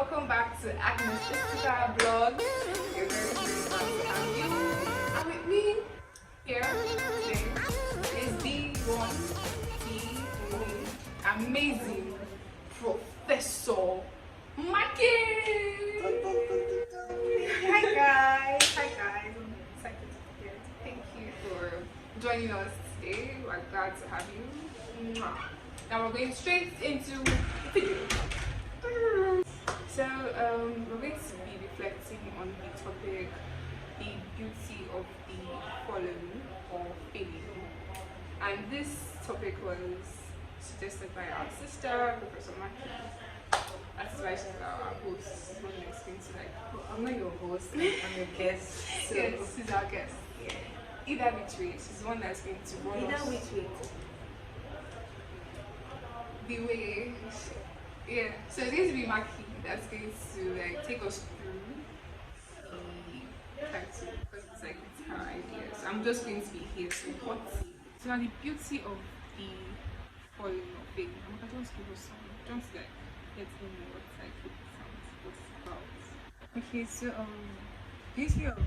welcome back to agnesisika blog. We're very glad to have you. And with me here today is the one, the only amazing Professor Mikey. Hi guys. I'm excited to be here. Thank you for joining us today. We're glad to have you. Mwah. Now we're going straight into the video. So we're going to be reflecting on the topic, the beauty of the fallen or failing. And this topic was suggested by our sister, Professor Maki. That's why she's our host. I'm going to explain to I'm not your host, I'm your guest. So yes, she's our guest. Yeah. Either which way, she's the one that's going to run either us which way. the way. Yeah, so it's going to be Maki that's going to take us through the title because it's her idea. So I'm just going to be here to support it. So now the beauty of the falling or failing. I'm going to give us some. Just let me know what what it's about. Okay, so beauty of,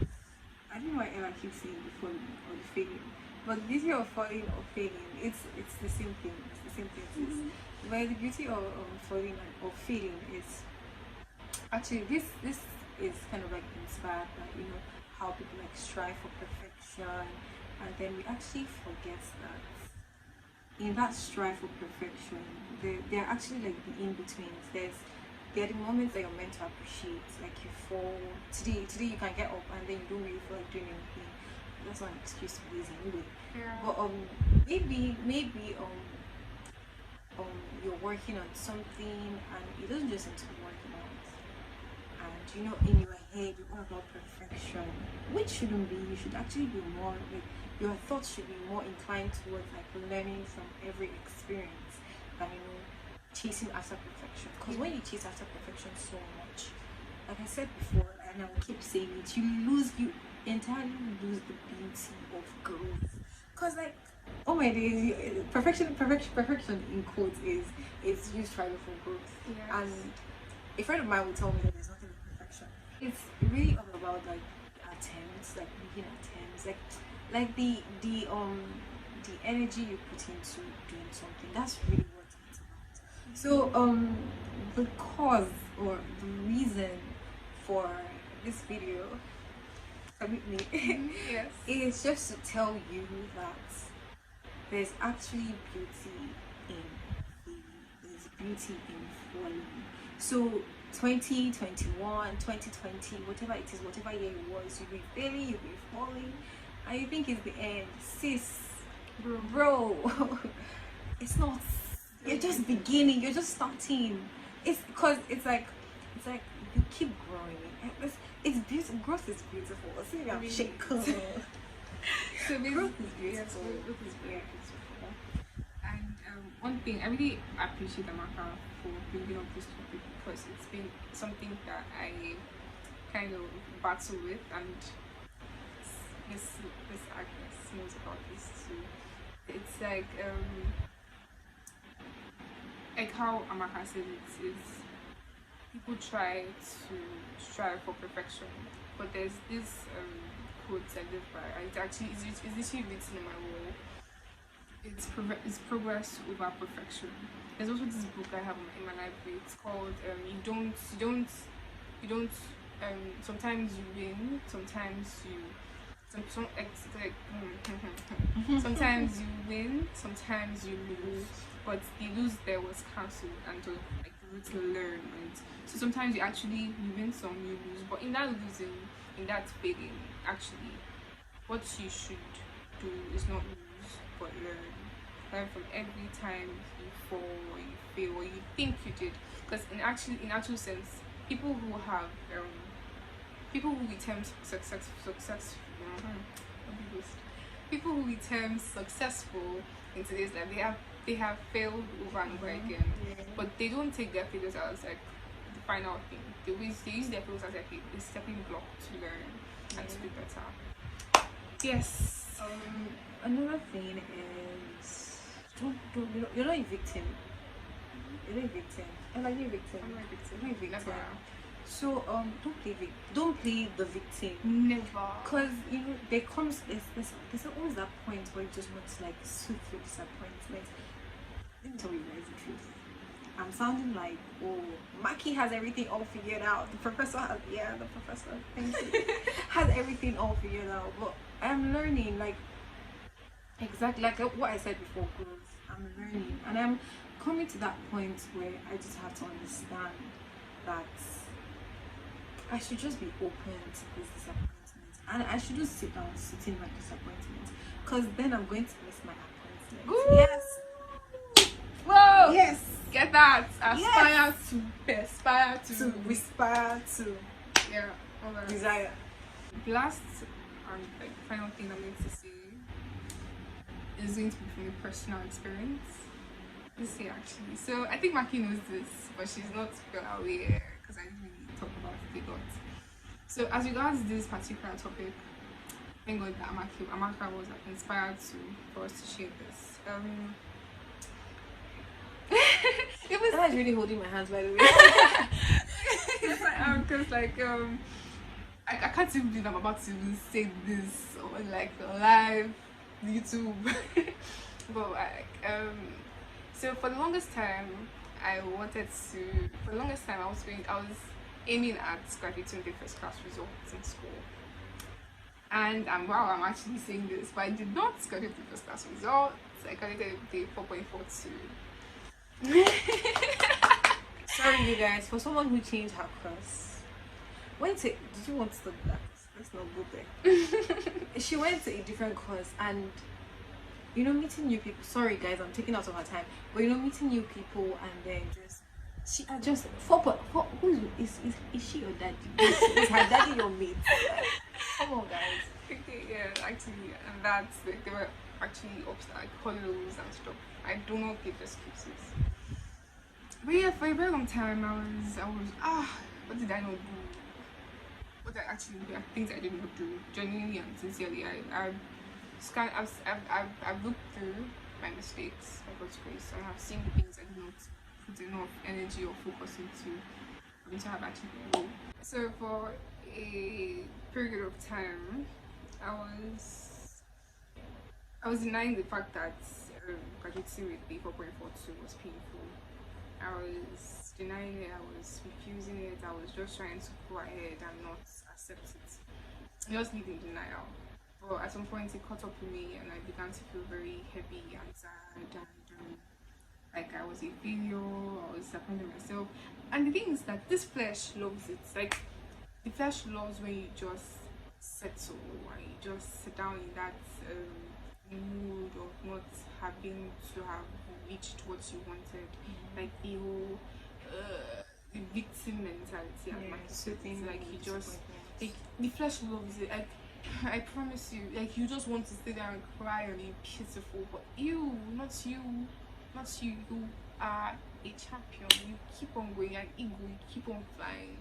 I don't know why I keep saying the falling or the failing, but the beauty of falling or failing, it's the same thing. It's the same thing. But the beauty of falling or failing is actually this is kind of like inspired by how people strive for perfection, and then we actually forget that in that strive for perfection there are actually like the in-betweens. There are the moments that you're meant to appreciate, like you fall today you can get up and then you don't really feel like doing anything. That's not an excuse to be lazy anyway. Yeah. But maybe you're working on something and it doesn't just seem to be working out, and in your head you're all about perfection, which shouldn't be. You should actually be more like, your thoughts should be more inclined towards like learning from every experience than chasing after perfection. Because when you chase after perfection so much, like I said before and I will keep saying it, you entirely lose the beauty of growth. Because like, oh my days, perfection in quotes is you striving for growth. Yes. And a friend of mine will tell me that there's nothing like perfection. It's really all about like attempts, like making attempts, like the energy you put into doing something. That's really what it's about. So the cause or the reason for this video, permit me, Yes. is just to tell you that there's actually beauty in failing. There's beauty in falling. So 2021, 2020, whatever it is, whatever year it was, you'll be failing, you'll be falling, and you think it's the end. Sis, bro, it's not. You're just beginning, you're just starting. It's because it's like you keep growing. It's beautiful. Growth is beautiful. See, I'm shaking. So Growth is beautiful. Yes, growth is very beautiful. And one thing, I really appreciate Amaka for bringing up this topic because it's been something that I kind of battle with, and this Agnes knows about this too. It's like how Amaka said it is, people try to strive for perfection, but there's this quote I live by. It actually is literally written on my wall. It's progress over perfection. There's also this book I have in my library. It's called you don't sometimes you win, sometimes you sometimes you win, sometimes you lose. But the lose there was cancelled and to learn, right? So sometimes you win some, you lose. But in that losing, in that failing, actually, what you should do is not lose, but learn. Learn from every time you fall or you fail or you think you did. Because in actual sense, people who we term people who we term successful in today's life, they have failed over and over again, but they don't take their failures as like the final thing. They use their failures as like a stepping block to learn and to be better. Yes. Another thing is, you're not a victim. You're not a victim. Am I a victim? I'm not a victim. You're not a victim. Never. So don't play the victim. Never. Cause there's always that point where you just want to like soothe your disappointment. Let me tell you guys the truth. I'm sounding like, oh, Maki has everything all figured out. The professor thank you, has everything all figured out. But I'm learning, like, exactly like what I said before, girls. I'm learning, and I'm coming to that point where I just have to understand that I should just be open to this disappointment, and I should just sit down, sit in my disappointment, because then I'm going to miss my appointment. Ooh. Yes. Whoa. Yes. Get that. Aspire Yes. to Respire to yeah. All that. desire. Last and like final thing I'm going to say is going to be from a personal experience. This year actually. So I think Maki knows this, but she's not well aware because I didn't really talk about it a lot. So as regards this particular topic, thank God that Amaka was inspired for us to share this. It was That is really holding my hands, by the way. yes, I am, because like I can't even believe I'm about to even say this on like live YouTube. But like so for the longest time I was aiming at graduating with the first class results in school. And wow, I'm actually saying this, but I did not graduate with the first class results. I graduated with the 4.42. Sorry, you guys. For someone who changed her course, did you want to stop that? Let's not go there. She went to a different course, and meeting new people. Sorry, guys, I'm taking out of her time. But meeting new people, and then just 4.4. Is she your daddy? Is her daddy your mate? Come on, guys. Okay, yeah, actually, and that's like, there were actually like hurdles and stuff. I do not give excuses. But yeah, for a very long time, I was what did I not do? What I actually did, things I did not do. Genuinely and sincerely, I've looked through my mistakes, by God's grace, and I've seen the things I did not put enough energy or focus into to have actually been wrong. So for a period of time, I was denying the fact that graduating with the 4.42 was painful. I was denying it, I was refusing it, I was just trying to go ahead and not accept it. Just live in denial. But at some point it caught up with me and I began to feel very heavy and sad and like I was a failure, I was disappointed in myself. And the thing is that this flesh loves it. Like the flesh loves when you just settle and you just sit down in that mood of not having to have reached what you wanted, like the whole the victim mentality and mindset. Like you just the flesh loves it. Like I promise you, like you just want to sit there and cry and be pitiful, but not you, you are a champion. You keep on going, and ego, you keep on flying,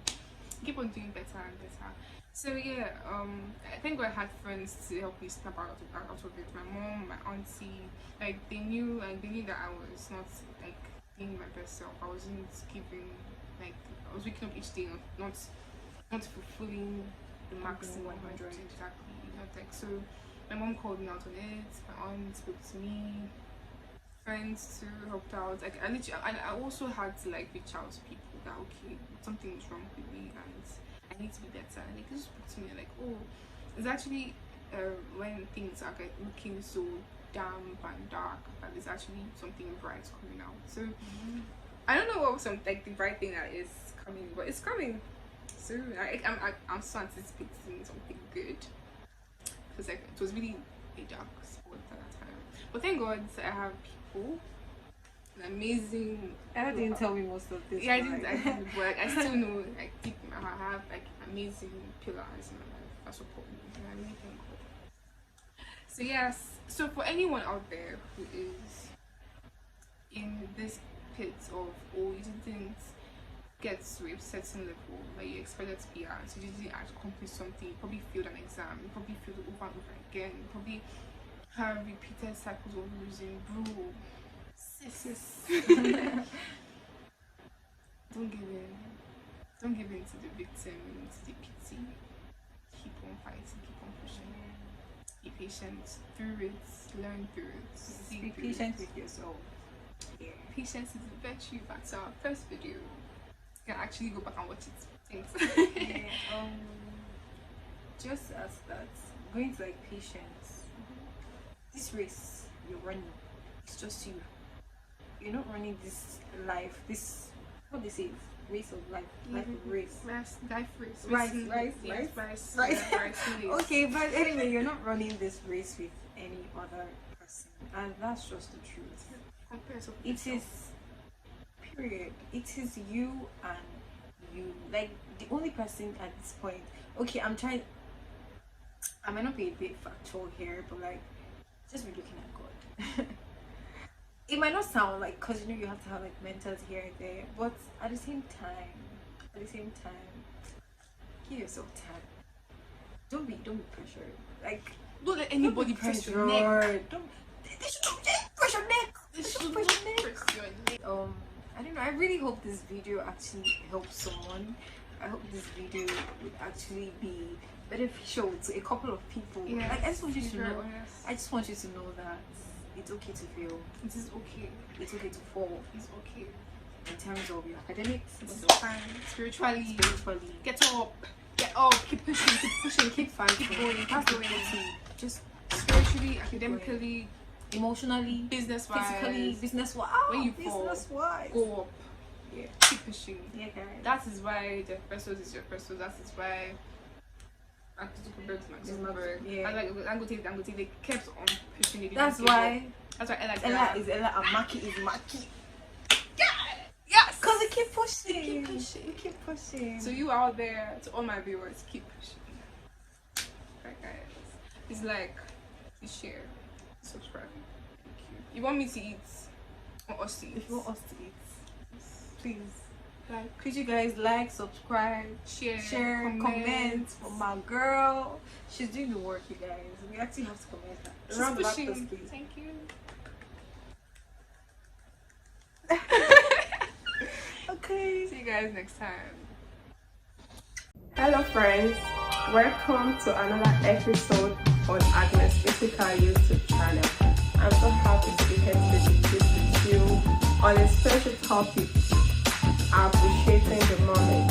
keep on doing better and better. So yeah, I think I had friends to help me snap out of it. My mom, my auntie, like they knew that I was not like being my best self. I wasn't giving, like I was waking up each day not fulfilling the maximum 100 exactly. Not like so. My mom called me out on it. My aunt spoke to me. Friends too helped out. Like I also had to like reach out to people that okay, something is wrong with me and I need to be better. And they just spoke to me like, oh, it's actually when things are looking so damp and dark that there's actually something bright coming out. So I don't know what the bright thing that is coming, but it's coming soon. I'm so anticipating something good because like it was really a dark spot at that time. But thank God I have people, amazing. Ella didn't tell me most of this. Yeah, I didn't. But like, I still know like people. I have like amazing pillars in my life that support me, and I really thank God. So yes. So for anyone out there who is in this pit of you didn't get to a certain level that you expected to be at, so you didn't accomplish something, you probably failed an exam, you probably failed over and over again, you probably have repeated cycles of losing, bro. Sis. Don't give in. Don't give in to the victim and to the pity. Keep on fighting, keep on pushing. Be patient through it, learn through it. See Be through patient it. with yourself. Yeah. Patience is a virtue. Back to our first video. You can actually go back and watch it. Thanks. Yeah, just as that, going to like patience. This race you're running, it's just you. You're not running this life. This what they say, race of life, life of race. Life race. Rice. Okay, but anyway, you're not running this race with any other person, and that's just the truth. It is, period. It is you and you. Like the only person at this point. Okay, I might not be a bit factual here, but like, just be looking at God. It might not sound like, because you know you have to have like mentors here and there, but at the same time, give yourself time. Don't be pressured. Like, don't let anybody press your neck. They should press your neck. I don't know. I really hope this video actually helps someone. I hope this video would actually be beneficial to a couple of people. Yes, like, I just want you to know. honest. I just want you to know that it's okay to fail. It is okay. It's okay to fall. It's okay. In terms of your academics, It's also fine. Spiritually, get get up, keep pushing, keep fighting, keep going. That's the going. key. Just Spiritually, academically, emotionally, business physically, wise, business wise. when you fall, business wise. go up. Yeah. Keep pushing. Yeah, guys. That is why Jeff Bezos is your person. That is why Zuckerberg is my Zuckerberg. Yeah. I like Dangote. They kept on pushing it. That's why Ella is Ella and Maki is Maki. Yes. Because we keep pushing. Keep pushing. We keep pushing. So you out there, to all my viewers, keep pushing. Right, guys. It's like, please share, subscribe. Thank you. You want me to eat? Or us to eat? If you want us to eat, please. Like, Could you guys like, subscribe, share, comment for my girl? She's doing the work, you guys. We actually have to comment that. She's Round of pushing. applause, please. Thank you. Okay. See you guys next time. Hello friends, welcome to another episode on agnesisika YouTube channel. I'm so happy to be here to discuss with you on a special topic, appreciating the moment.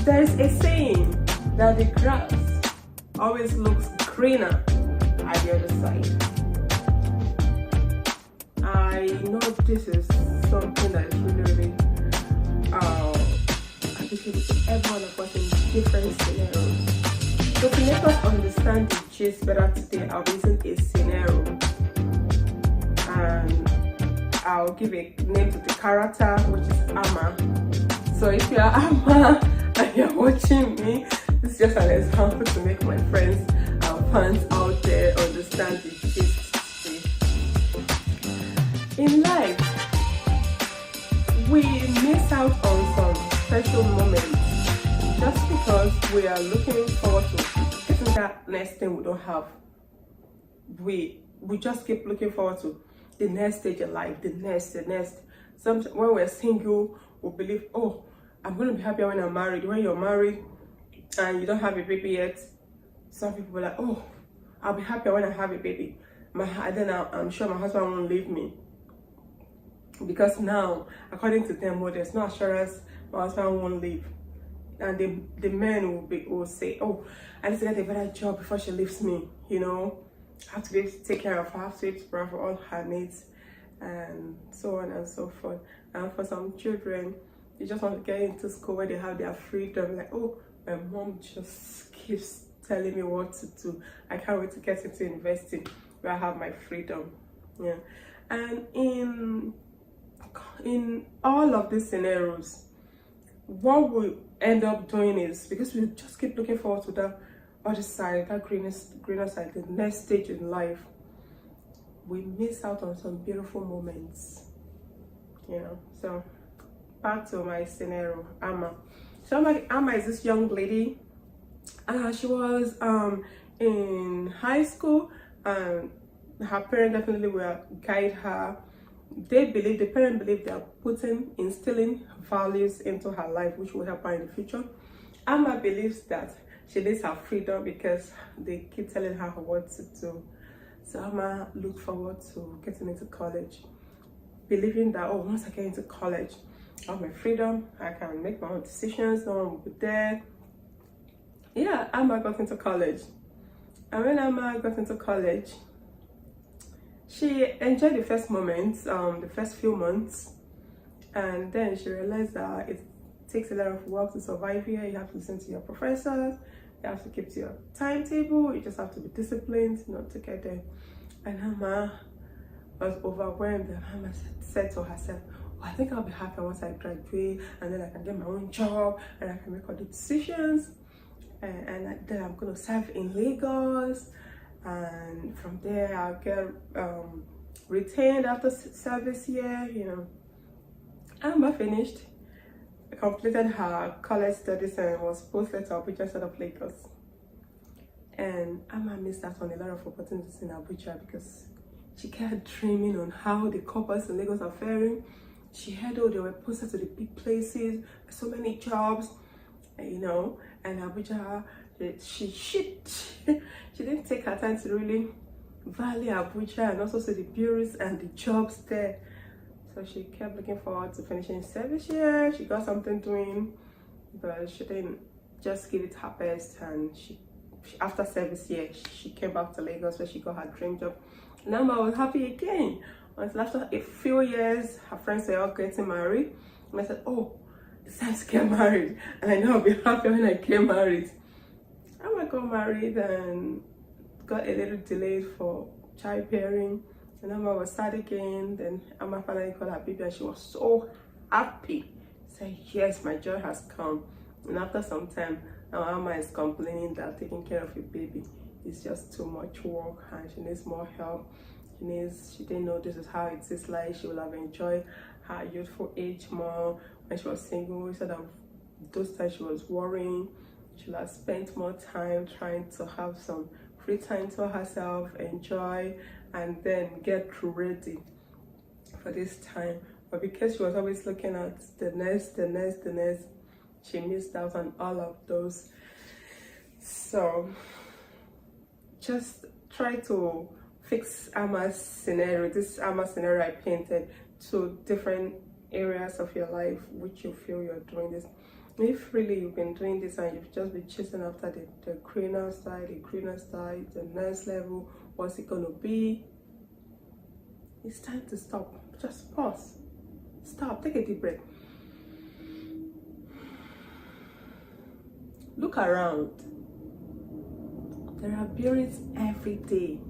There is a saying that the grass always looks greener at the other side. I know this is something that is really applicable to every one of us in different scenarios. So to make us understand the gist better today, I'll be using a scenario and I'll give a name to the character, which is Amma. So if you are Amma and you're watching me, this is just an example to make my friends and fans out there understand the gist. In life, we miss out on some special moments just because we are looking forward to getting that next thing we don't have. We just keep looking forward to the next stage of life, the next. When we're single, we believe, oh, I'm going to be happier when I'm married. When you're married and you don't have a baby yet, some people are like, oh, I'll be happier when I have a baby. Then I'm sure my husband won't leave me. Because now, according to them, well, there's no assurance my husband won't leave. And the men will say, oh, I need to get a better job before she leaves me. You know, I have to be able to take care of her, I have to be able to provide for all her needs, and so on and so forth. And for some children, they just want to get into school where they have their freedom. Like, oh, my mom just keeps telling me what to do. I can't wait to get into university where I have my freedom. Yeah. And in all of these scenarios, what we end up doing is, because we just keep looking forward to that other side, that greener side, the next stage in life, we miss out on some beautiful moments, you know. So back to my scenario, Amma. So Amma is this young lady. She was in high school, and her parents definitely will guide her the parent believe they are instilling values into her life which will help her in the future. Amma believes that she needs her freedom because they keep telling her what to do. So Amma look forward to getting into college, believing that, oh, once I get into college, I have my freedom, I can make my own decisions, no one will be there. Yeah, Amma got into college. And when Amma got into college, she enjoyed the first moments, the first few months, and then she realized that it takes a lot of work to survive here. You have to listen to your professors, you have to keep to your timetable, you just have to be disciplined, to get there. And Amma was overwhelmed, and Amma said to herself, oh, I think I'll be happy once I graduate, and then I can get my own job, and I can make all the decisions, and then I'm going to serve in Lagos, and from there I'll get retained after service year. Amma finished, completed her college studies, and was posted to Abuja instead of Lagos. And Amma missed out on a lot of opportunities in Abuja because she kept dreaming on how the couples in Lagos are faring. She heard, oh, they were posted to the big places, so many jobs, and Abuja, she didn't take her time to really value Abuja and also see the bureaus and the jobs there. So she kept looking forward to finishing service year. She got something doing, but she didn't just give it her best. And she after service year, she came back to Lagos where she got her dream job. And Amma was happy again. Until after a few years, her friends were all getting married. And I said, oh, it's time to get married. And I know I'll be happy when I get married. Amma got married and got a little delayed for childbearing. And Amma was sad again. Then Amma finally called her baby and she was so happy. Said, yes, my joy has come. And after some time, now Amma is complaining that taking care of a baby is just too much work and she needs more help. She didn't know this is how it is like. She would have enjoyed her youthful age more when she was single. Instead of those times she was worrying, she would have spent more time trying to have some free time to herself, enjoy, and then get ready for this time. But because she was always looking at the next, she missed out on all of those. So just try to fix Amma's scenario, this Amma scenario I painted, to different areas of your life which you feel you're doing this. If really you've been doing this and you've just been chasing after the greener side, the next level, what's it gonna be? It's time to stop. Just pause. Stop. Take a deep breath. Look around. There are buildings every day.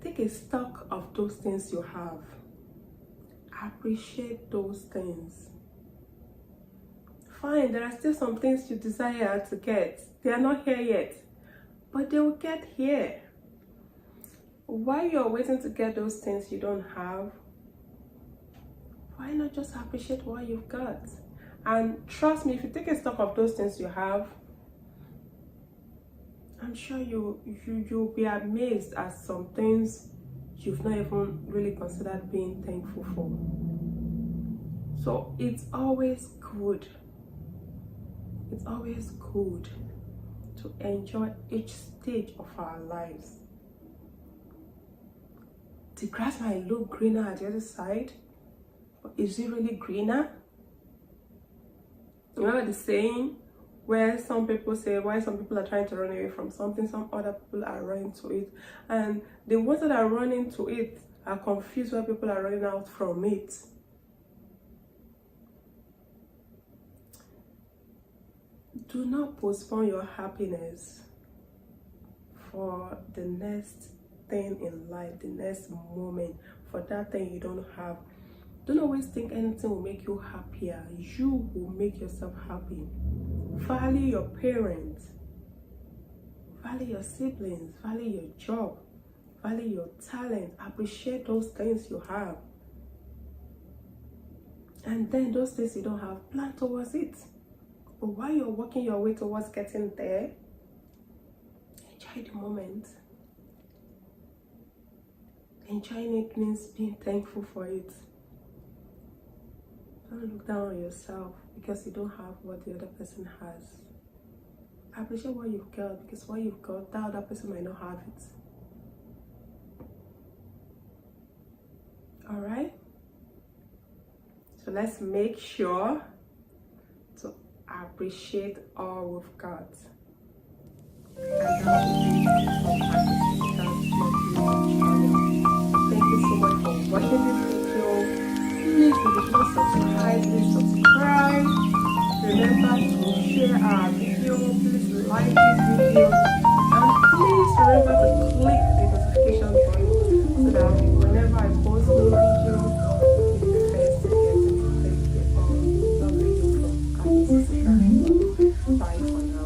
Take a stock of those things you have. Appreciate those things. Fine, there are still some things you desire to get. They are not here yet, but they will get here. While you're waiting to get those things you don't have, why not just appreciate what you've got? And trust me, if you take a stock of those things you have, I'm sure you'll be amazed at some things you've not even really considered being thankful for. So it's always good to enjoy each stage of our lives. The grass might look greener at the other side, but is it really greener? You know the saying where some people say why some people are trying to run away from something, some other people are running to it, and the ones that are running to it are confused why people are running out from it. Do not postpone your happiness for the next thing in life, the next moment, for that thing you don't have. Don't always think anything will make you happier. You will make yourself happy. Value your parents, value your siblings, value your job, value your talent. Appreciate those things you have. And then those things you don't have, plan towards it. But while you're working your way towards getting there, enjoy the moment. enjoying it means being thankful for it. Don't look down on yourself because you don't have what the other person has. Appreciate what you've got, because what you've got, that other person might not have it. Alright? So let's make sure to appreciate all we've got. And that will be from Thank you so much for watching this video. Please, if you don't subscribe, please subscribe. Remember to share our video. Please like this video. And please remember to click the notification button so that whenever I post new video, you'll be the first to get it. Thank you all. Love you from agnesisika. Bye for now.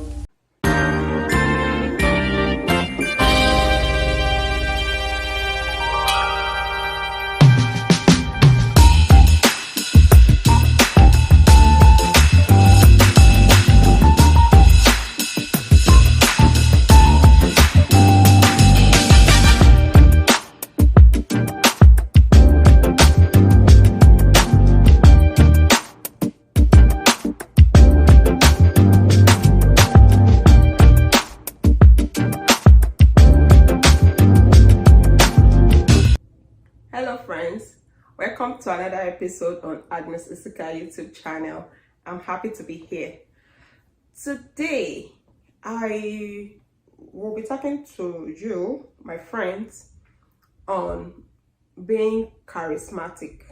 Hello friends, welcome to another episode on agnesisika YouTube channel. I'm happy to be here. Today I will be talking to you, my friends, on being charismatic.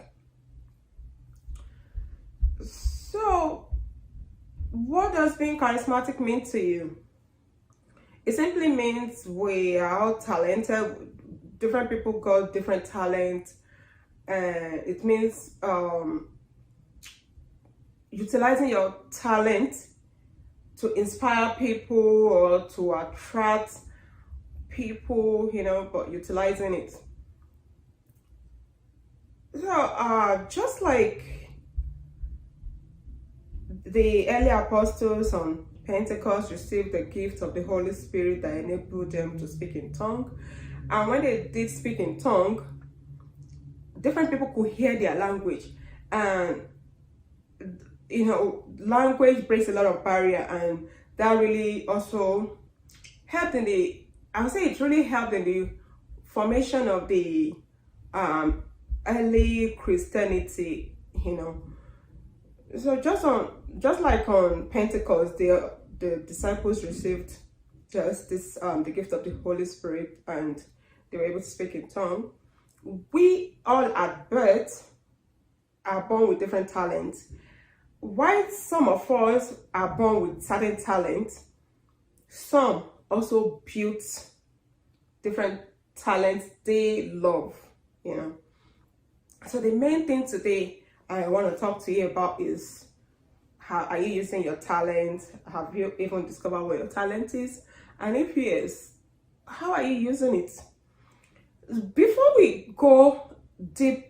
So what does being charismatic mean to you? It simply means we are all talented. Different people got different talent. It means utilizing your talent to inspire people or to attract people, you know, but utilizing it. So just like the early apostles on Pentecost received the gift of the Holy Spirit that enabled them to speak in tongues. And when they did speak in tongue, different people could hear their language. And, you know, language breaks a lot of barrier. And that really also helped in the, I would say it really helped in the formation of the early Christianity, you know. So just like on Pentecost, the disciples received just this, the gift of the Holy Spirit, and they were able to speak in tongue. We all at birth are born with different talents. While some of us are born with certain talents, some also built different talents they love, you know. So the main thing today I want to talk to you about is, how are you using your talent? Have you even discovered what your talent is? And if yes, how are you using it? Before we go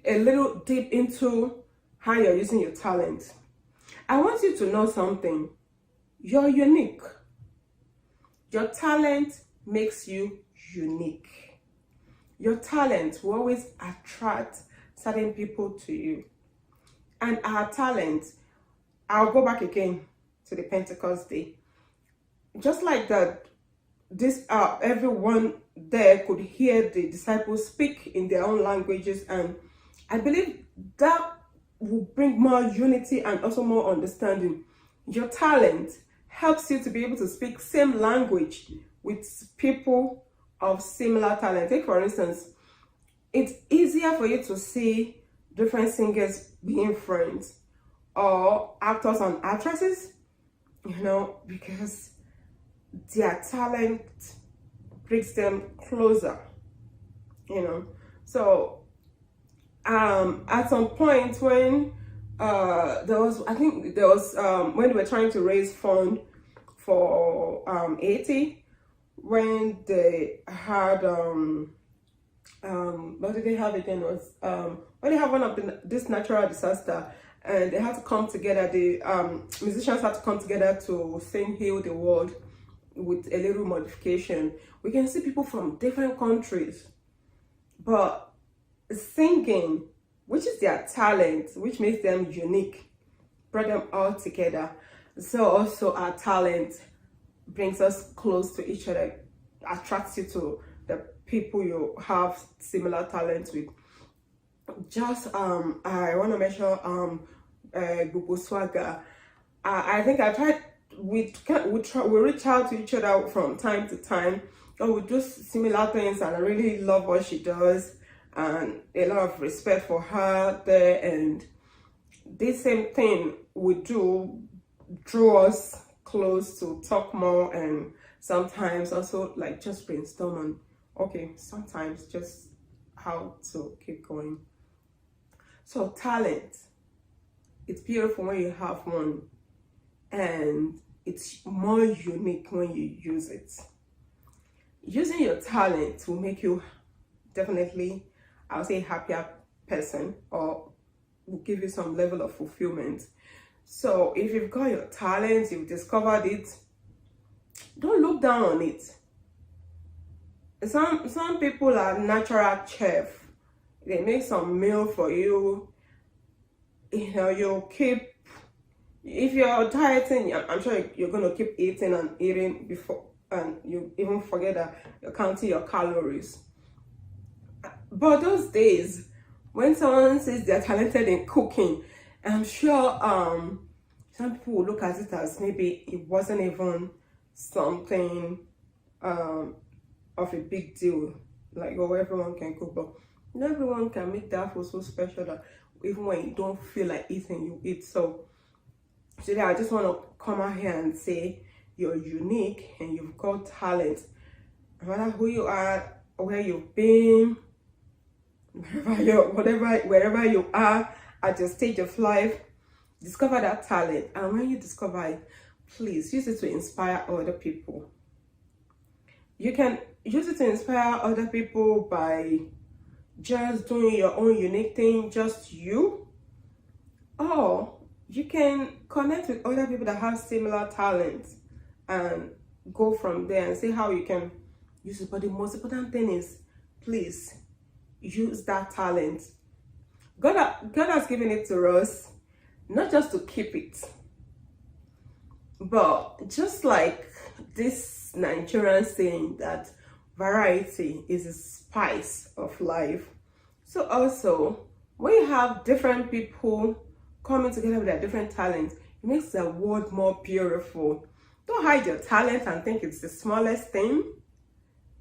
a little deep into how you're using your talent, I want you to know something. You're unique. Your talent makes you unique. Your talent will always attract certain people to you. And our talent, I'll go back again to the Pentecost day. Just like that, everyone there could hear the disciples speak in their own languages, and I believe that will bring more unity and also more understanding. Your talent helps you to be able to speak same language with people of similar talent. Take for instance, it's easier for you to see different singers being friends, or actors and actresses, you know, because their talent brings them closer, you know. So at some point when there was when they were trying to raise fund for Haiti, when they had what did they have again, was when they have one of this natural disaster, and they had to come together, the musicians had to come together to sing Heal the World with a little modification. We can see people from different countries, but singing, which is their talent, which makes them unique, brought them all together. So also our talent brings us close to each other, attracts you to the people you have similar talents with. Just I want to mention Google Swagger. I think I tried. We reach out to each other from time to time, and we do similar things. And I really love what she does, and a lot of respect for her there. And this same thing we do drew us close to talk more, and sometimes also like just brainstorm on okay, sometimes just how to keep going. So talent, it's beautiful when you have one, and it's more unique when you use it. Using your talent will make you definitely, I would say, happier person, or will give you some level of fulfillment. So if you've got your talent, you've discovered it, don't look down on it. Some people are natural chef. They make some meal for you. You know, you'll keep, if you're dieting, I'm sure you're going to keep eating and eating before, and you even forget that you're counting your calories. But those days, when someone says they're talented in cooking, I'm sure some people will look at it as maybe it wasn't even something of a big deal. Like, oh, everyone can cook, but not everyone can make that food so special that even when you don't feel like eating, you eat. So today I just want to come out here and say you're unique and you've got talent. No matter who you are, where you've been, wherever you are at your stage of life, discover that talent. And when you discover it, please use it to inspire other people. You can use it to inspire other people by just doing your own unique thing, just you. Or you can connect with other people that have similar talents and go from there and see how you can use it. But the most important thing is, please use that talent. God has given it to us, not just to keep it, but just like this Nigerian saying that variety is a spice of life. So also, when you have different people coming together with their different talents, it makes the world more beautiful. Don't hide your talent and think it's the smallest thing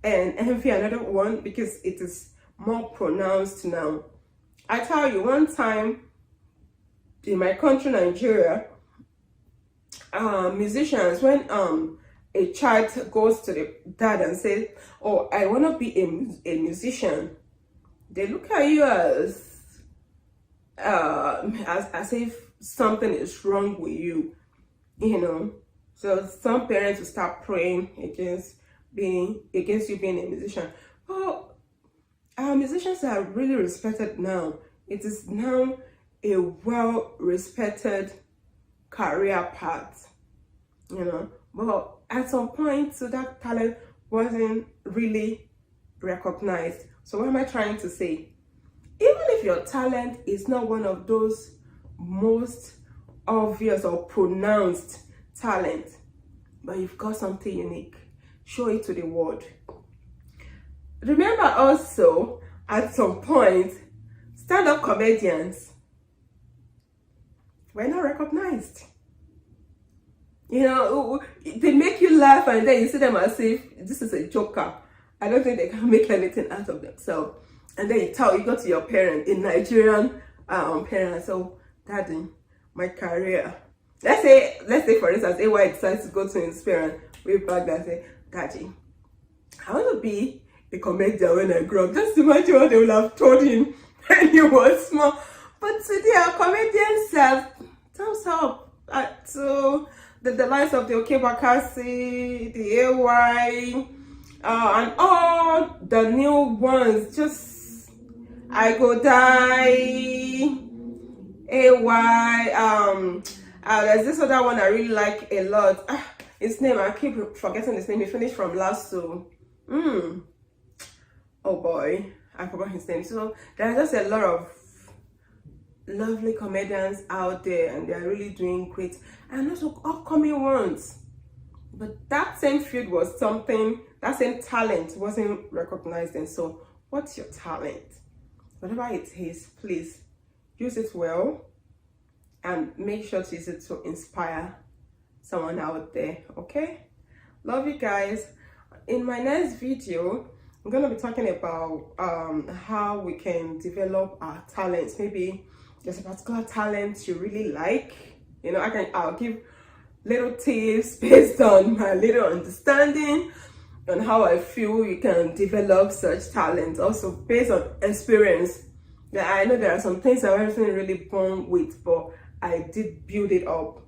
and envy another one because it is more pronounced now. I tell you, one time in my country, Nigeria, musicians, when a child goes to the dad and says, oh, I want to be a musician, they look at you as if something is wrong with you, you know. So some parents will start praying against you being a musician. Oh, our musicians are really respected now. It is now a well-respected career path, you know. But at some point, so that talent wasn't really recognized. So what am I trying to say? Even if your talent is not one of those most obvious or pronounced talent, but you've got something unique, show it to the world. Remember also, at some point, stand-up comedians were not recognized. You know, they make you laugh and then you see them as if this is a joker. I don't think they can make anything out of themselves. And then you go to your parent, a Nigerian parent, so daddy, my career. Let's say for instance, AY decides to go to Inspire way back and say, daddy, I want to be a comedian when I grow up. Just imagine what they would have told him when he was small. But today our comedians have thumbs up to the likes of the Okebakasi, the AY, and all the new ones. Just I Go Die, AY. There's this other one I really like a lot. His name, I keep forgetting his name. He finished from last, so oh boy, I forgot his name. So there are just a lot of lovely comedians out there, and they are really doing great, and also upcoming ones. But that same field was something, that same talent wasn't recognized. And so, what's your talent? Whatever it is, please use it well and make sure to use it to inspire someone out there. Okay, love you guys. In my next video, I'm gonna be talking about how we can develop our talents. Maybe there's a particular talent you really like, you know, I'll give little tips based on my little understanding on how I feel you can develop such talent, also based on experience. Yeah, I know there are some things I wasn't really born with, but I did build it up.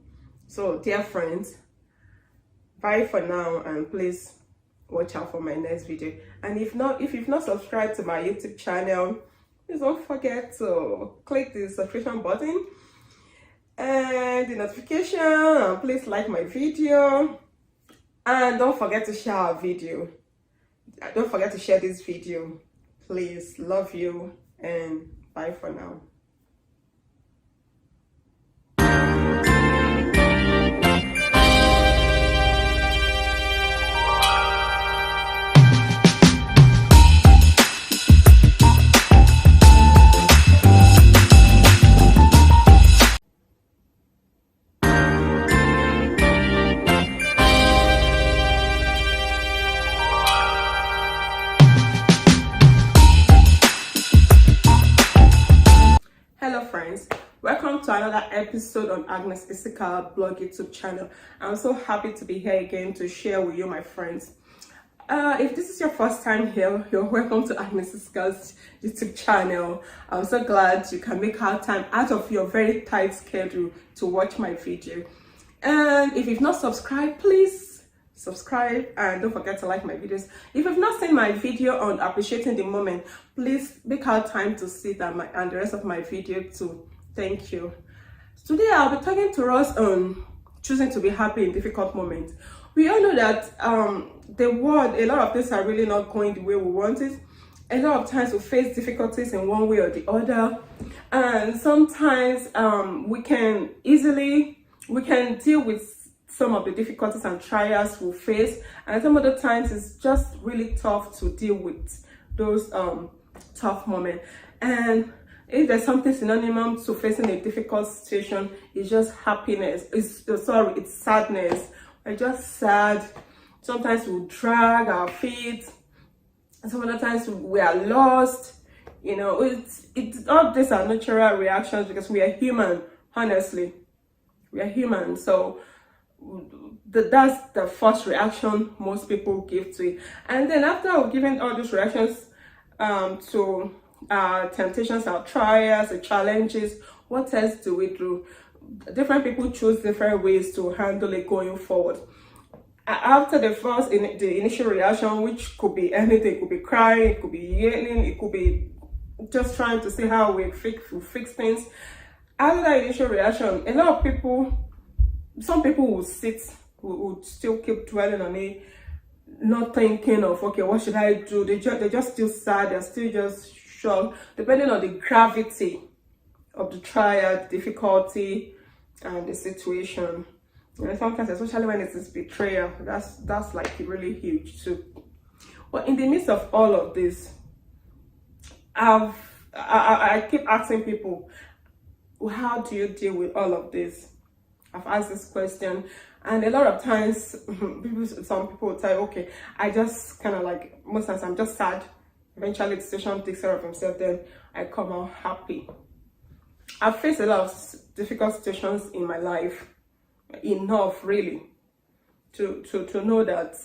So dear friends, bye for now, and please watch out for my next video. And if you've not subscribed to my YouTube channel, please don't forget to click the subscription button and the notification, and please like my video, and don't forget to share our video. Don't forget to share this video, please. Love you, and bye for now. Hello friends, welcome to another episode on agnesisika blog YouTube channel. I'm so happy to be here again to share with you, my friends. If this is your first time here, you're welcome to agnesisika's YouTube channel. I'm so glad you can make out time out of your very tight schedule to watch my video. And if you've not subscribed, please subscribe, and don't forget to like my videos. If you've not seen my video on appreciating the moment, please make out time to see that and the rest of my video too. Thank you. Today I'll be talking to us on choosing to be happy in difficult moments. We all know that the world, a lot of things are really not going the way we want it. A lot of times we face difficulties in one way or the other, and sometimes we can deal with some of the difficulties and trials we face, and some other times it's just really tough to deal with those tough moments. And if there's something synonymous to facing a difficult situation, it's just happiness. It's sadness. We're just sad. Sometimes we drag our feet, and some other times we are lost. You know, it's all these are natural reactions because we are human. Honestly, we are human. So that's the first reaction most people give to it. And then after we've given all these reactions to our temptations, our trials, the challenges, what else do we do? Different people choose different ways to handle it going forward. After the initial reaction, which could be anything, it could be crying, it could be yelling, it could be just trying to see how we fix things. After that initial reaction, a lot of people, some people would still keep dwelling on it, not thinking of, okay, what should I do? They're just still sad, they're still just shocked, depending on the gravity of the trial, the difficulty, and the situation. You know, sometimes, especially when it is betrayal, that's like really huge too. But in the midst of all of this, I keep asking people, how do you deal with all of this? I've asked this question, and a lot of times some people will say, okay, I just kind of like, most times I'm just sad. Eventually the situation takes care of himself, then I come out happy. I've faced a lot of difficult situations in my life, enough really to know that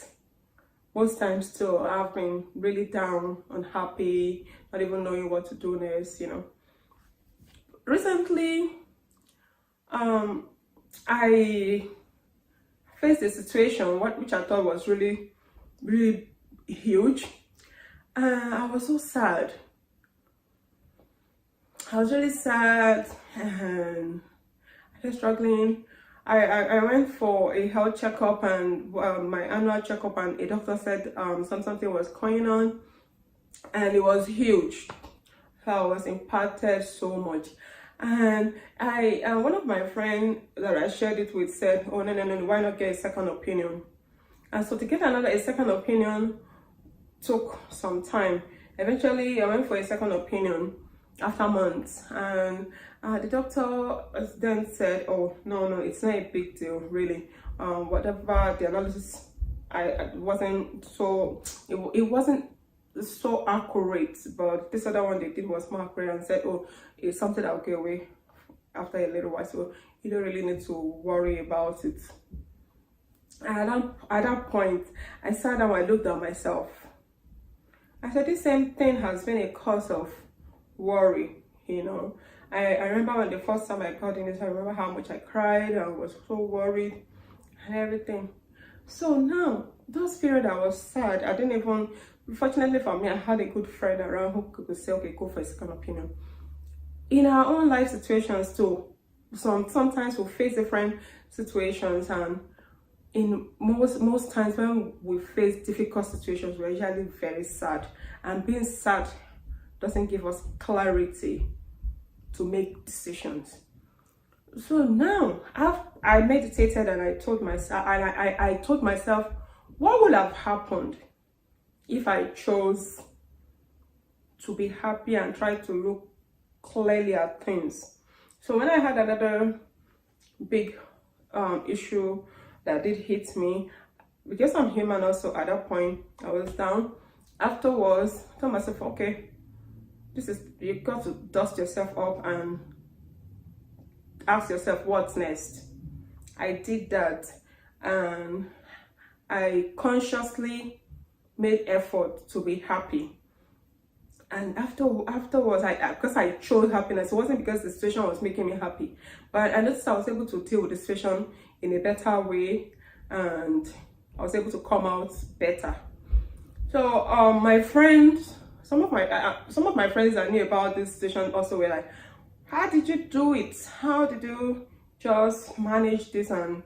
most times too I've been really down, unhappy, not even knowing what to do next, you know. Recently I faced a situation which I thought was really huge, and I was so sad. I was really sad, and I was struggling. I went for a health checkup, and my annual checkup, and a doctor said something was going on. and it was huge. So I was impacted so much. And one of my friends that I shared it with said, oh, no, why not get a second opinion? And so to get a second opinion took some time. Eventually, I went for a second opinion after months, and the doctor then said, oh, no, it's not a big deal, really. Whatever the analysis, I wasn't so, it wasn't so accurate, but this other one they did was more accurate, and said, oh, it's something that'll go away after a little while, so you don't really need to worry about it. And at that point, I sat down, I looked at myself. I said, this same thing has been a cause of worry, you know. I remember when the first time I got in this, I remember how much I cried, I was so worried and everything. So now, those periods I was sad, I didn't even, fortunately for me, I had a good friend around who could say, okay, go for a second opinion. In our own life situations too, sometimes we face different situations, and in most times when we face difficult situations, we're usually very sad, and being sad doesn't give us clarity to make decisions. So now I meditated, and I told myself, I told myself, what would have happened if I chose to be happy and try to look clearly at things? So when I had another big issue that did hit me, because I'm human also, at that point I was down. Afterwards, I told myself, okay, you got to dust yourself up and ask yourself what's next. I did that, and I consciously made effort to be happy. And afterwards, because I chose happiness, it wasn't because the situation was making me happy, but I noticed I was able to deal with the situation in a better way, and I was able to come out better. So my friends, some of my friends that knew about this situation also were like, how did you do it? How did you just manage this and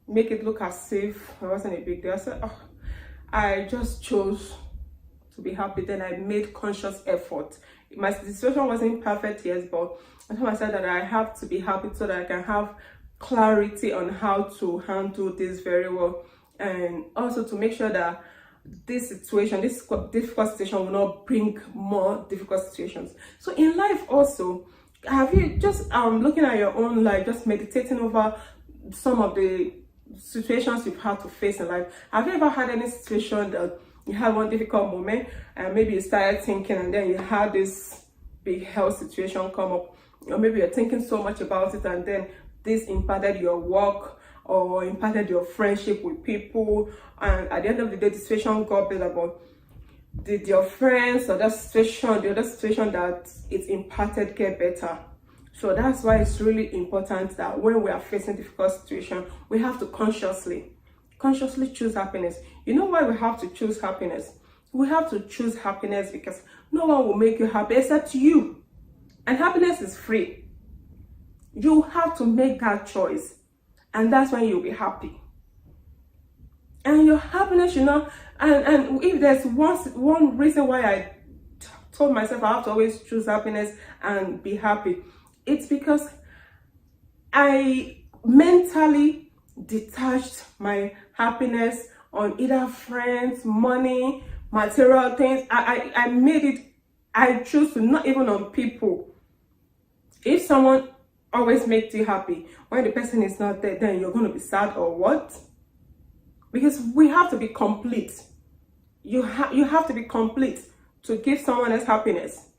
make it look as if it wasn't a big deal? I said, oh, I just chose to be happy. Then I made conscious effort. My situation wasn't perfect, yes, but I told myself that I have to be happy so that I can have clarity on how to handle this very well, and also to make sure that this difficult situation will not bring more difficult situations. So in life also, have you just looking at your own life, just meditating over some of the situations you've had to face in life? Have you ever had any situation that you had one difficult moment, and maybe you started thinking, and then you had this big health situation come up, or maybe you're thinking so much about it, and then this impacted your work or impacted your friendship with people, and at the end of the day, the situation got better, but did your friends or the other situation that it impacted get better? So that's why it's really important that when we are facing difficult situations, we have to consciously choose happiness. You know why we have to choose happiness? We have to choose happiness because no one will make you happy except you, and happiness is free. You have to make that choice, and that's when you'll be happy. And your happiness, you know, and if there's one reason why I told myself I have to always choose happiness and be happy, it's because I mentally detached my happiness on either friends, money, material things. I made it, I choose to not even on people. If someone always makes you happy, when the person is not there, then you're going to be sad or what? Because we have to be complete. You have to be complete to give someone else happiness.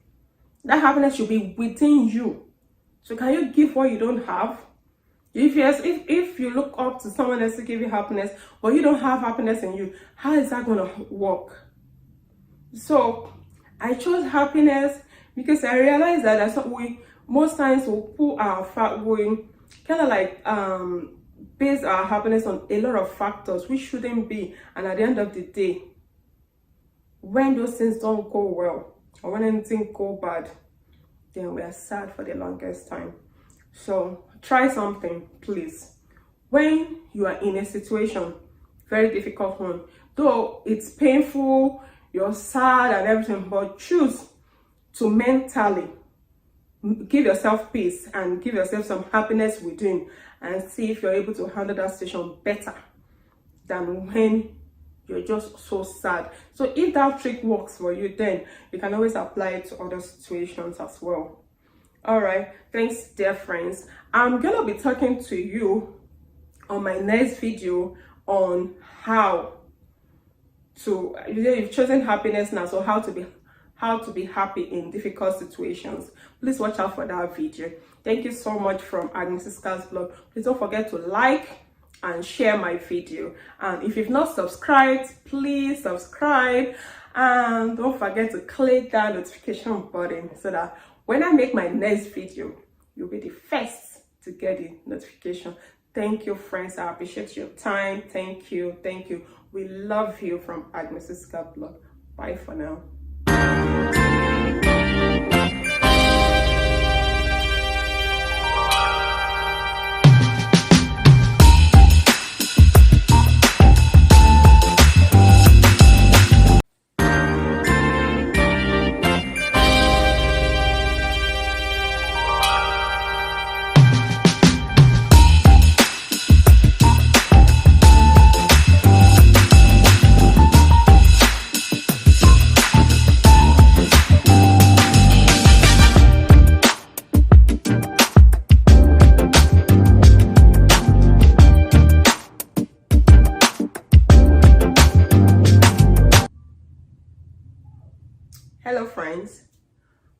That happiness should be within you. So can you give what you don't have? If yes, if you look up to someone else to give you happiness, but you don't have happiness in you, how is that going to work? So I chose happiness because I realized that that's what most times we put we kind of like base our happiness on a lot of factors which shouldn't be, and at the end of the day, when those things don't go well or when anything go bad, then we are sad for the longest time. So try something, please. When you are in a situation, very difficult one, though it's painful, you're sad and everything, but choose to mentally give yourself peace and give yourself some happiness within, and see if you're able to handle that situation better than when you're just so sad. So if that trick works for you, then you can always apply it to other situations as well. All right, thanks dear friends. I'm gonna be talking to you on my next video on how to, you've chosen happiness now, so how to be happy in difficult situations. Please watch out for that video. Thank you so much from Agnesisika's blog. Please don't forget to like and share my video, and if you've not subscribed, please subscribe, and don't forget to click that notification button so that when I make my next video, you'll be the first to get the notification. Thank you friends, I appreciate your time. Thank you, we love you from Agnesisika blog. Bye for now. Hello friends,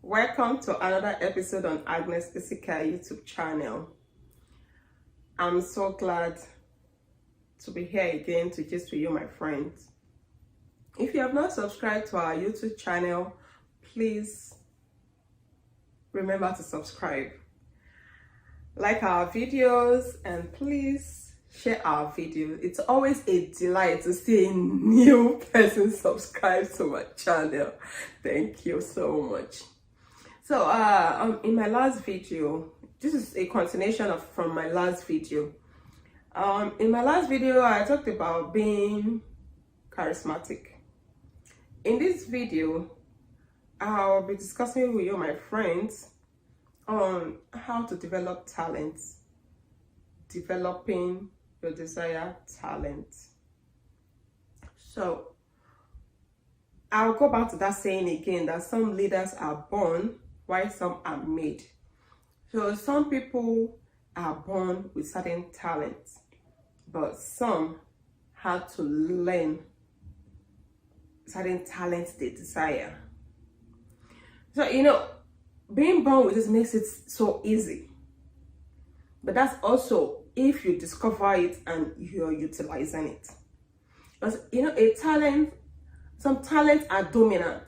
welcome to another episode on Agnesisika YouTube channel. I'm so glad to be here again to gist with you, my friends. If you have not subscribed to our YouTube channel, please remember to subscribe, like our videos, and please share our videos. It's always a delight to see a new person subscribe to my channel. Thank you so much. So in my last video, this is a continuation from my last video. In my last video, I talked about being charismatic. In this video, I'll be discussing with you, my friends, on how to develop talents, developing your desired talent. So I'll go back to that saying again, that some leaders are born while some are made. So some people are born with certain talents, but some have to learn certain talents they desire. So being born with this makes it so easy, but that's also if you discover it and you're utilizing it. Because a talent, some talents are dominant.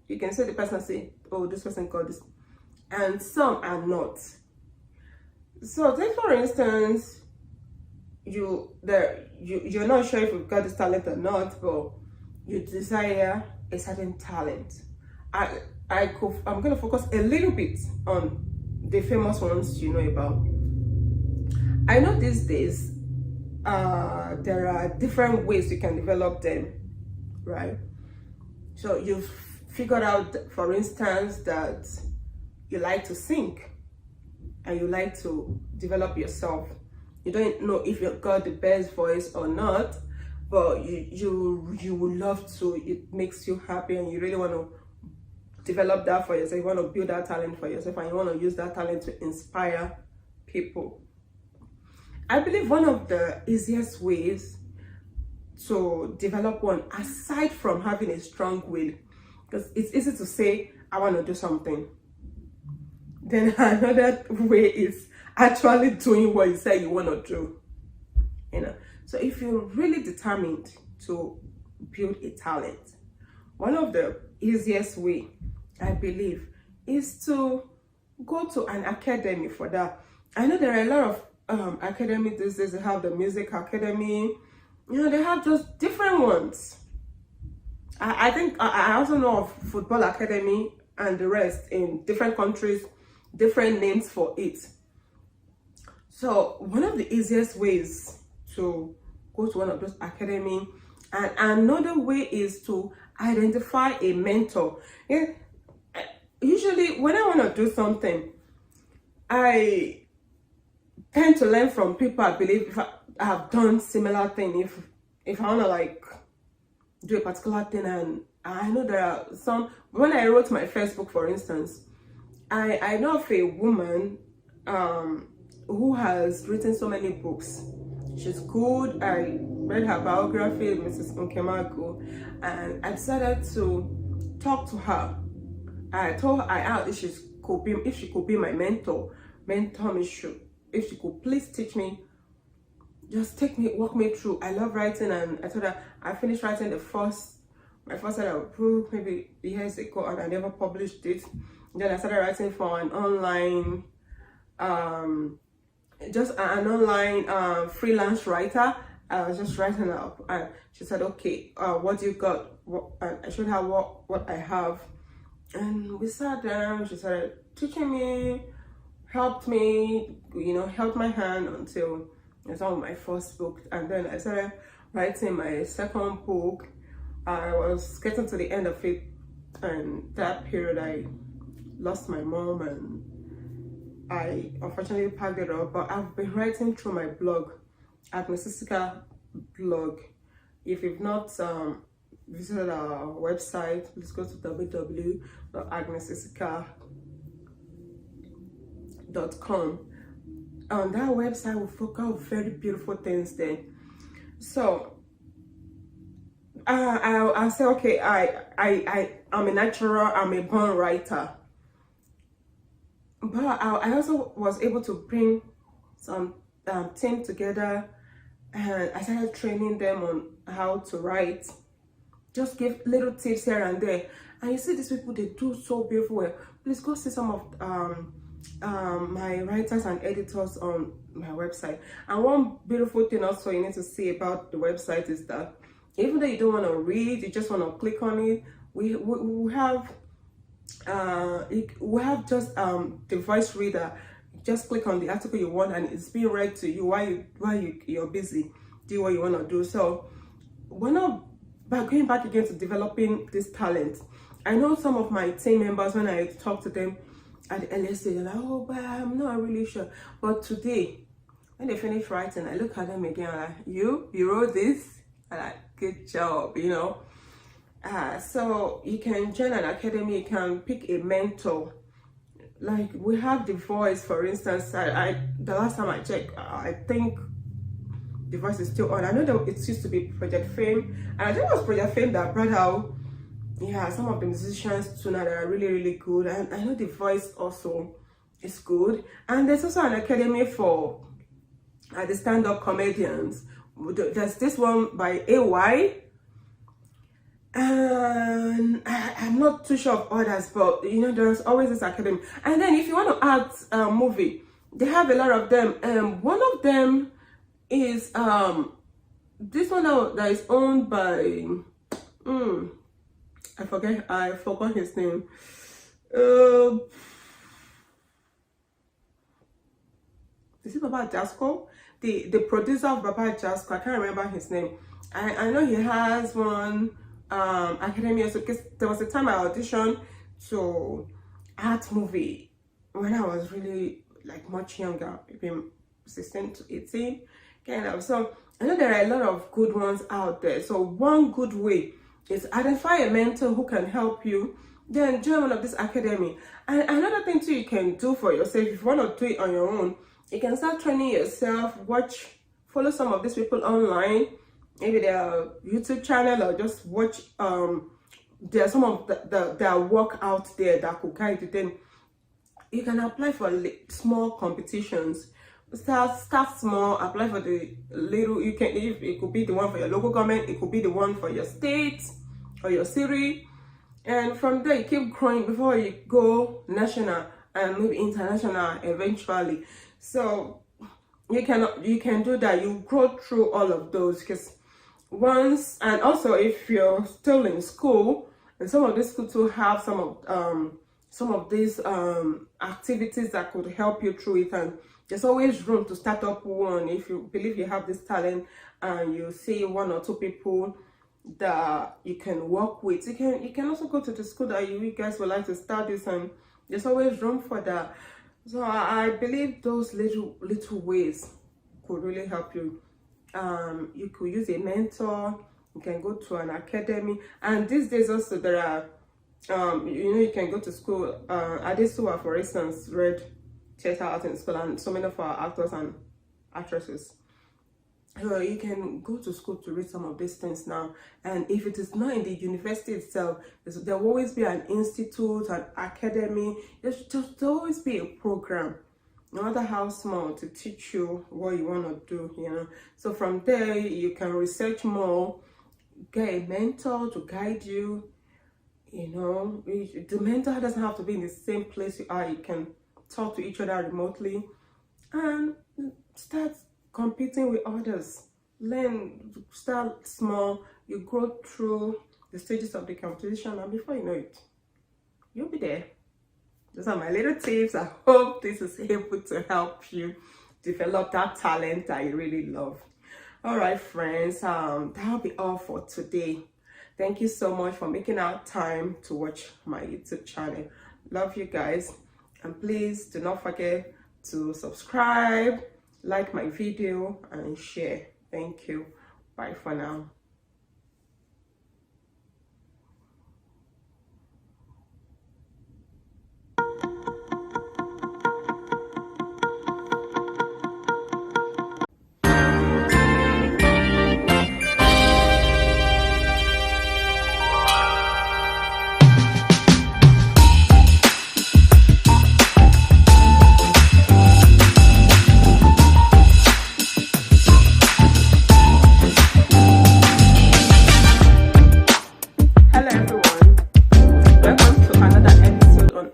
You can say the person say, oh, this person got this, and some are not. So take for instance, you're not sure if you've got this talent or not, but you desire a certain talent. I'm going to focus a little bit on the famous ones you know about. I know these days there are different ways you can develop them, right? So you've figured out, for instance, that you like to sing and you like to develop yourself. You don't know if you've got the best voice or not, but you would love to. It makes you happy and you really want to develop that for yourself. You want to build that talent for yourself and you want to use that talent to inspire people. I believe one of the easiest ways to develop one, aside from having a strong will, because it's easy to say, I want to do something. Then another way is actually doing what you say you want to do. So if you're really determined to build a talent, one of the easiest way, I believe, is to go to an academy for that. I know there are a lot of academy these days. They have the music academy, they have just different ones. I think I also know of football academy and the rest in different countries, different names for it. So one of the easiest ways to go to one of those academy, and another way is to identify a mentor. Yeah, usually when I want to do something, I tend to learn from people I believe if I have done similar thing. If I want to like do a particular thing, and I know there are some. When I wrote my first book, for instance, I know of a woman who has written so many books. She's good. I read her biography, Mrs. Nkemagu, and I decided to talk to her. I asked if she could be my mentor me through, if she could please teach me, just walk me through. I love writing, and I told her I finished writing my first set of book maybe years ago, and I never published it. Then I started writing for an online freelance writer. I was just writing up, and she said, okay, what do you got? I showed her what I have, and we sat down. She started teaching me, helped me, held my hand until I saw my first book. And then I started writing my second book. I was getting to the end of it, and that period I lost my mom, and I unfortunately packed it up. But I've been writing through my blog, agnesisika blog. If you've not visited our website, please go to www.agnesisika.com. On that website, we focus on very beautiful things there. So I'll say, okay, I'm a natural, I'm a born writer, but I also was able to bring some team together, and I started training them on how to write. Just give little tips here and there, and you see these people, they do so beautiful well. Please go see some of my writers and editors on my website. And one beautiful thing also you need to see about the website is that even though you don't want to read, you just want to click on it, we have just the voice reader. Just click on the article you want, and it's being read to you while you're busy do what you want to do. So we're not going back again to developing this talent. I know some of my team members, when I talk to them at the earlier stage, they're like, oh, but I'm not really sure. But today, when they finish writing, I look at them again, I'm like, you wrote this? I'm like, good job, So you can join an academy, you can pick a mentor. Like we have The Voice, for instance. The last time I checked, I think The Voice is still on. I know that it used to be Project Fame, and I think it was Project Fame that brought out some of the musicians too now that are really, really good. And I know The Voice also is good. And there's also an academy for the stand-up comedians. There's this one by AY, and I'm not too sure of others, but there's always this academy. And then if you want to act a movie, they have a lot of them. One of them is this one that is owned by I forgot his name. Is it Baba Jasco? The producer of Baba Jasco, I can't remember his name. I know he has one academy also, because there was a time I auditioned to art movie when I was really like much younger, maybe 16 to 18 kind of. So I know there are a lot of good ones out there. So one good way is identify a mentor who can help you, then join one of this academy. And another thing too you can do for yourself, if you want to do it on your own, you can start training yourself, follow some of these people online, maybe their YouTube channel, or just watch there's some of their work out there that could guide you. Then you can apply for small competitions. Start small, apply for the little. It could be the one for your local government, it could be the one for your state or your city, and from there you keep growing before you go national and maybe international eventually. So you can do that. You grow through all of those, because and also if you're still in school, and some of these schools will have some of these activities that could help you through it. And there's always room to start up one. If you believe you have this talent and you see one or two people that you can work with. You can also go to the school that you guys would like to start this, and there's always room for that. So I believe those little ways could really help you. You could use a mentor, you can go to an academy, and these days also there are you can go to school. At this school, for instance, read theater art in school, and so many of our actors and actresses. So you can go to school to read some of these things now. And if it is not in the university itself, there will always be an institute, an academy. There'll always be a program, no matter how small, to teach you what you want to do. So from there, you can research more, get a mentor to guide you. The mentor doesn't have to be in the same place you are. You can talk to each other remotely and start competing with others. Start small. You grow through the stages of the competition, and before you know it, you'll be there. Those are my little tips. I hope this is able to help you develop that talent that you really love. All right, friends, that'll be all for today. Thank you so much for making out time to watch my YouTube channel. Love you guys, and please do not forget to subscribe, like my video, and share. Thank you. Bye for now.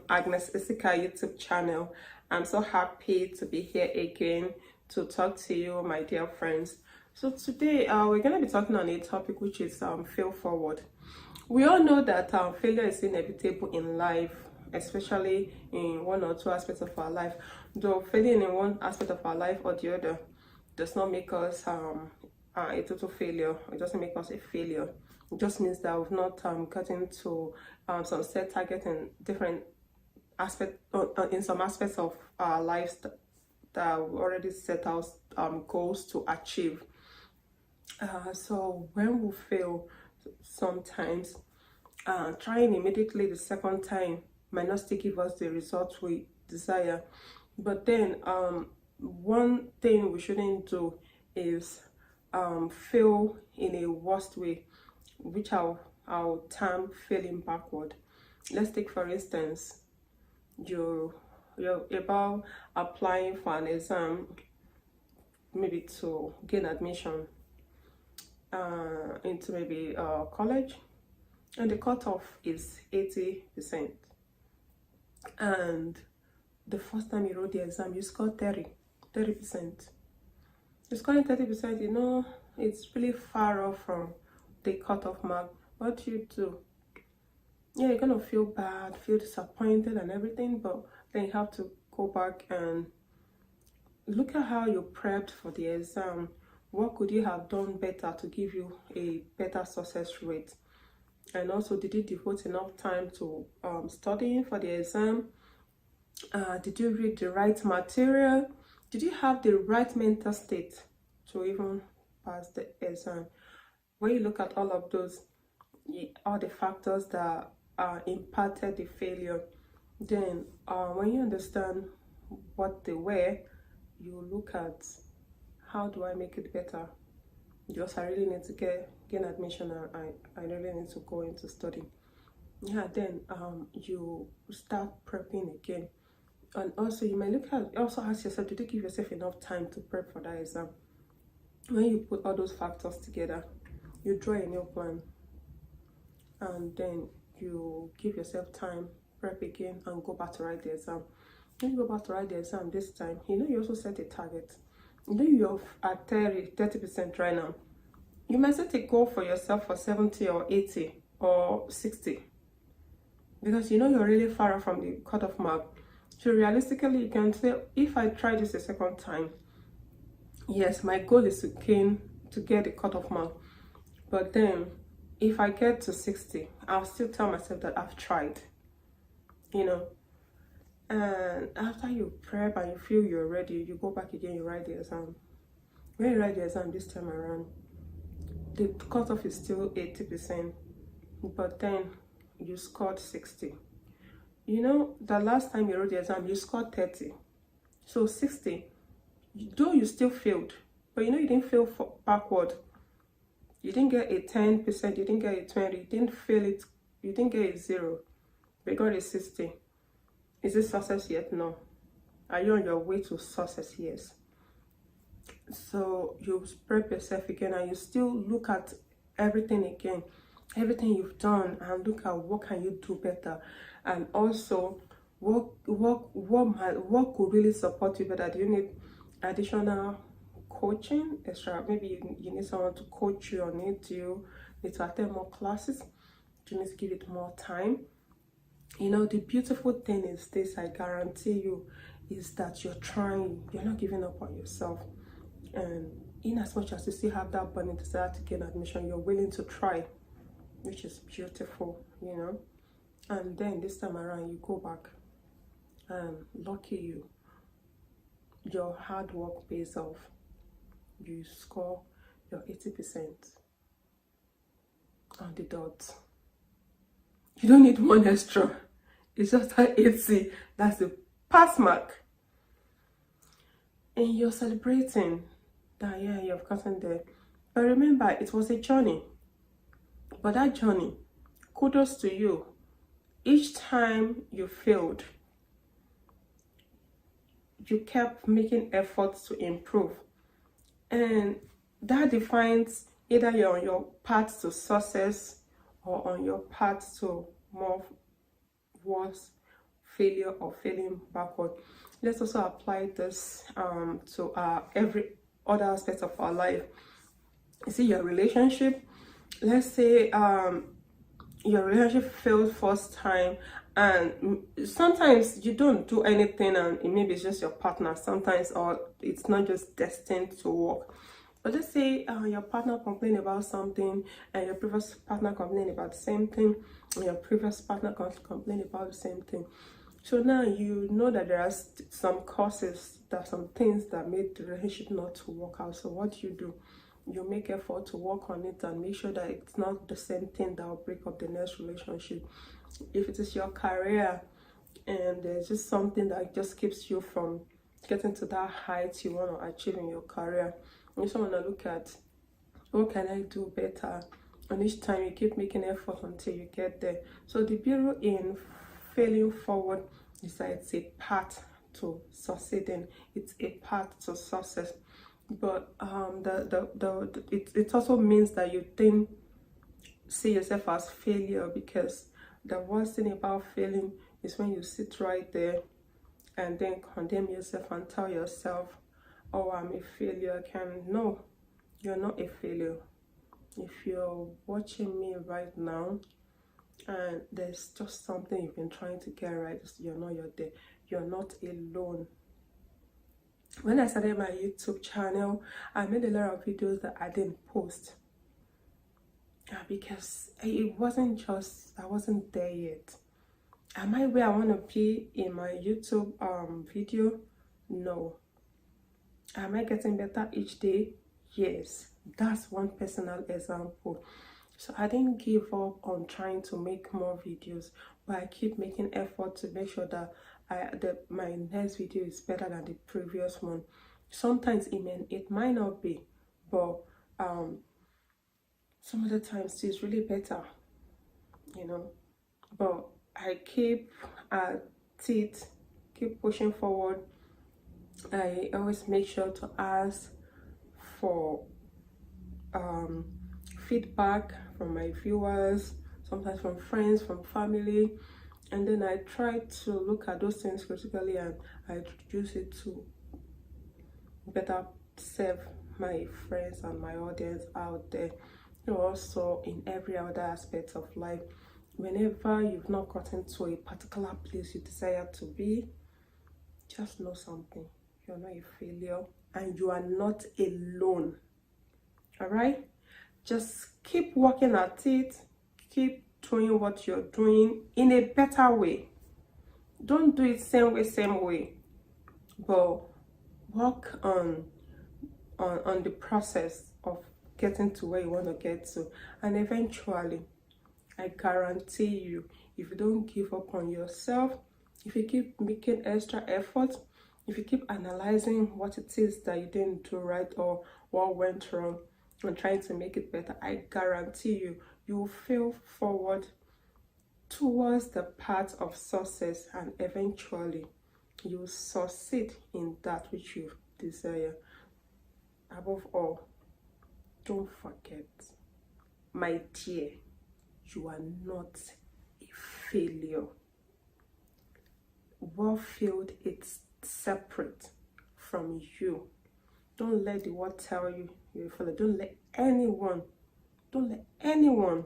Agnesisika YouTube channel. I'm so happy to be here again to talk to you, my dear friends. So today we're going to be talking on a topic which is fail forward. We all know that failure is inevitable in life, especially in one or two aspects of our life. Though failing in one aspect of our life or the other does not make us a total failure. It doesn't make us a failure. It just means that we've not gotten to some set target in different in some aspects of our lives that we already set out goals to achieve. So when we fail, sometimes trying immediately the second time might not still give us the result we desire. But then one thing we shouldn't do is fail in a worst way, which I'll term failing backward. Let's take, for instance, you're about applying for an exam, maybe to gain admission into maybe college, and the cutoff is 80%, and the first time you wrote the exam you scored 30%. You're scoring 30%, it's really far off from the cutoff mark. What do you do? Yeah, you're gonna feel bad, feel disappointed and everything, but then you have to go back and look at how you prepped for the exam. What could you have done better to give you a better success rate? And also, did you devote enough time to studying for the exam? Did you read the right material? Did you have the right mental state to even pass the exam? When you look at all of those, all the factors that impacted the failure, then when you understand what they were, you look at how do I make it better. Just I really need to gain admission, and I really need to go into study. Yeah, then you start prepping again. And also you might also ask yourself, did you give yourself enough time to prep for that exam? When you put all those factors together, you draw a new plan, and then you give yourself time, prep again, and go back to write the exam. When you go back to write the exam this time, you also set a target. You're at 30% right now. You might set a goal for yourself for 70 or 80 or 60, because you're really far off from the cutoff mark. So realistically, you can say, if I try this a second time, yes, my goal is to get the cutoff mark, but then if I get to 60, I'll still tell myself that I've tried, you know. And after you prep and you feel you're ready, you go back again, you write the exam. When you write the exam this time around, the cutoff is still 80%, but then you scored 60. You know, the last time you wrote the exam, you scored 30. So 60, though you still failed, but you know you didn't fail backward. You didn't get a 10%, you didn't get a 20, you didn't fail it, you didn't get a 0, but you got a 60. Is it success yet? No. Are you on your way to success? Yes. So you prep yourself again and you still look at everything again, everything you've done, and look at what can you do better, and also what could really support you better. Do you need additional coaching, extra? Maybe you need someone to coach you, or need to attend more classes. Do you need to give it more time? You know, the beautiful thing is this, I guarantee you, is that you're trying, you're not giving up on yourself. And in as much as you still have that burning desire to gain admission, you're willing to try, which is beautiful, you know. And then this time around, you go back, and lucky you, your hard work pays off. You score your 80% on the dot. You don't need one extra. It's just that 80. That's the pass mark. And you're celebrating that, yeah, you've gotten there. But remember, it was a journey. But that journey, kudos to you. Each time you failed, you kept making efforts to improve. And that defines either you're on your path to success or on your path to more worse failure or failing backward. Let's also apply this to every other aspect of our life. You see, your relationship, let's say your relationship failed first time, and sometimes you don't do anything and maybe it's just your partner sometimes, or it's not just destined to work. But let's say your partner complained about something, and your previous partner complained about the same thing, and your previous partner complained about the same thing. So now you know that there are some causes, there are some things that made the relationship not to work out. So what do? You make effort to work on it and make sure that it's not the same thing that will break up the next relationship. If it is your career and there's just something that just keeps you from getting to that height you want to achieve in your career, you just want to look at, what can I do better? And each time you keep making effort until you get there. So the beauty in failing forward is that it's a path to succeeding. It's a path to success. But it also means that you didn't see yourself as failure, because the worst thing about failing is when you sit right there and then condemn yourself and tell yourself, oh, I'm a failure. No, you're not a failure. If you're watching me right now and there's just something you've been trying to get right, you're not alone. When I started my YouTube channel, I made a lot of videos that I didn't post because it wasn't just, I wasn't there yet. Am I where I want to be in my YouTube video? No. Am I getting better each day? Yes. That's one personal example. So I didn't give up on trying to make more videos, but I keep making effort to make sure that my next video is better than the previous one. Sometimes it might not be, but some of the times it's really better, you know. But I keep at it, keep pushing forward. I always make sure to ask for feedback from my viewers, sometimes from friends, from family, and then I try to look at those things critically and I use it to better serve my friends and my audience out there. Also in every other aspect of life, whenever you've not gotten to a particular place you desire to be, just know something: you're not a failure and you are not alone. All right, Just keep working at it, keep doing what you're doing in a better way. Don't do it same way, but work on the process of getting to where you want to get to. And eventually, I guarantee you, if you don't give up on yourself, if you keep making extra effort, if you keep analyzing what it is that you didn't do right or what went wrong and trying to make it better, I guarantee you, you will fail forward towards the path of success, and eventually you will succeed in that which you desire. Above all, don't forget, my dear, you are not a failure. What failed, it's separate from you. Don't let the world tell you you're a failure. Don't let anyone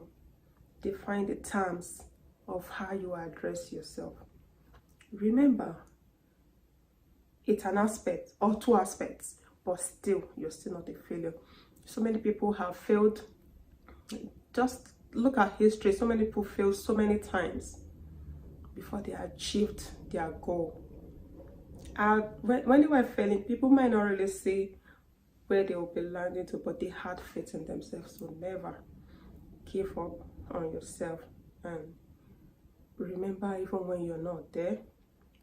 define the terms of how you address yourself. Remember, it's an aspect or two aspects, but still, you're still not a failure. So many people have failed. Just look at history. So many people failed so many times before they achieved their goal. When they were failing, people might not really see where they will be landing to, but they had faith in themselves. So never give up on yourself, and remember, even when you're not there,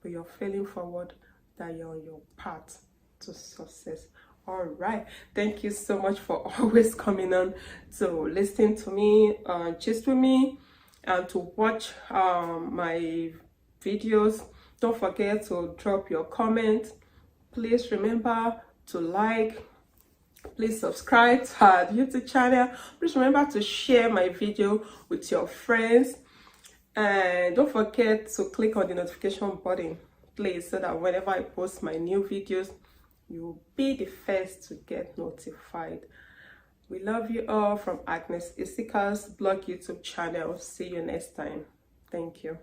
but you're failing forward, that you're on your path to success. All right, thank you so much for always coming on to listen to me, gist with me, and to watch my videos. Don't forget to drop your comment. Please remember to like. Please subscribe to our YouTube channel. Please remember to share my video with your friends, and don't forget to click on the notification button, please, so that whenever I post my new videos, you will be the first to get notified. We love you all from Agnesisika's blog YouTube channel. See you next time. Thank you.